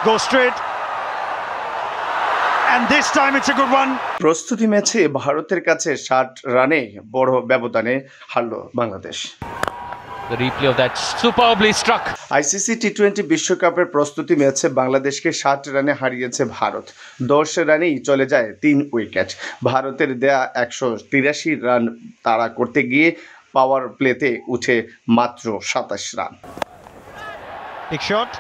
Go straight. And this time it's a good one. প্রস্তুতি ম্যাচে ভারতের কাছে 60 রানে বড় ব্যবধানে হারল Bangladesh. The replay of that superbly struck. ICC টি-20 বিশ্বকাপের প্রস্তুতি ম্যাচে বাংলাদেশকে 60 রানে হারিয়েছে ভারত। 10 রানেই চলে যায় 3 উইকেট। ভারতের দেয়া 183 রান তাড়া করতে গিয়ে পাওয়ার প্লেতে উঠে মাত্র 27 run. Big shot.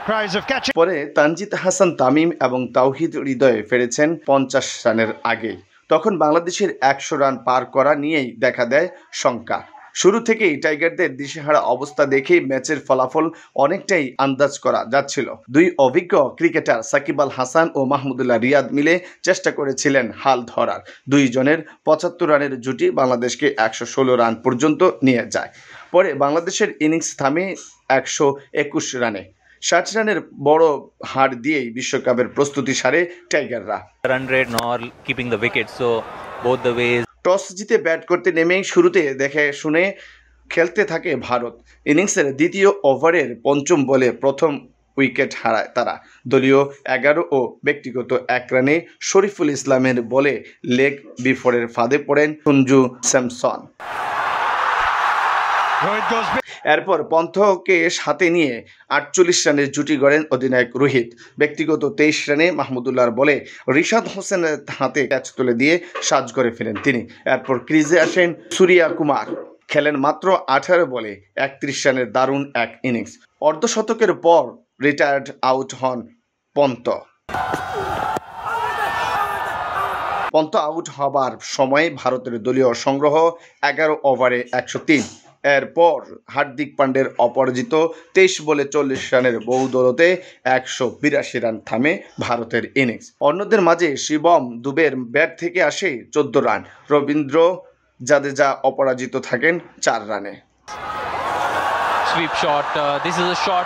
Cries of catch. পরে তানজিদ হাসান তামিম এবং তাওহিদ হৃদয় ফিরেছেন 50 রানের আগেই। তখন বাংলাদেশের 100 রান পার করা নিয়েই দেখা দেয় শঙ্কা। শুরু থেকেই টাইগারদের দিশেহারা অবস্থা দেখেই ম্যাচের ফলাফল অনেকটাই আন্দাজ করা যাচ্ছিল। দুই অভিজ্ঞ ক্রিকেটার সাকিব আল হাসান ও মাহমুদুল্লাহ রিয়াদ মিলে চেষ্টা করেছিলেন হাল ধরার। দুইজনের 75 রানের জুটি বাংলাদেশকে 116 রান পর্যন্ত নিয়ে যায়। পরে বাংলাদেশের ইনিংস থামে 121 রানে। 60 রানের বড় হার দিয়েই বিশ্বকাপের প্রস্তুতি সারে টাইগাররা। Run rate nor keeping the wicket, so both the ways. Toss জিতে ব্যাট করতে নেমেই শুরুতে দেখে শুনে খেলতে থাকে ভারত। ইনিংসের দ্বিতীয় ওভারের পঞ্চম বলে প্রথম উইকেট হারায় তারা। দলীয় 11 ও ব্যক্তিগত 1 রানে শরীফুল ইসলামের বলে লেগ বিফোরের ফাঁদে পড়েন সঞ্জু স্যামসন। এরপর পন্থকে সাথে নিয়ে 48 রানের জুটি গড়েন অধিনায়ক রোহিত। ব্যক্তিগত 23 রানে মাহমুদুল্লাহর বলে রিশাদ হোসেনের হাতে ক্যাচ তুলে দিয়ে সাজ করে ফেলেন তিনি। এরপর ক্রিজে আসেন সূর্যা কুমার, খেলেন মাত্র 18 বলে 31 রানের দারুণ এক ইনিংস। অর্ধশতকের পর রিটায়ার্ড আউট হন পন্ত। আউট হবার সময় ভারতের দলীয় সংগ্রহ 11 ওভারে 103। এরপর হার্দিক পান্ডের অপরাজিত 23 বলে 40 রানের বহুদৌলতে 182 রান থামে ভারতের ইনিংস। অন্যদের মাঝে শিবম দুবের ব্যাট থেকে আসে 14 রান। রবীন্দ্র জাদেজা অপরাজিত থাকেন 4 রানে। Sweep shot. This is a shot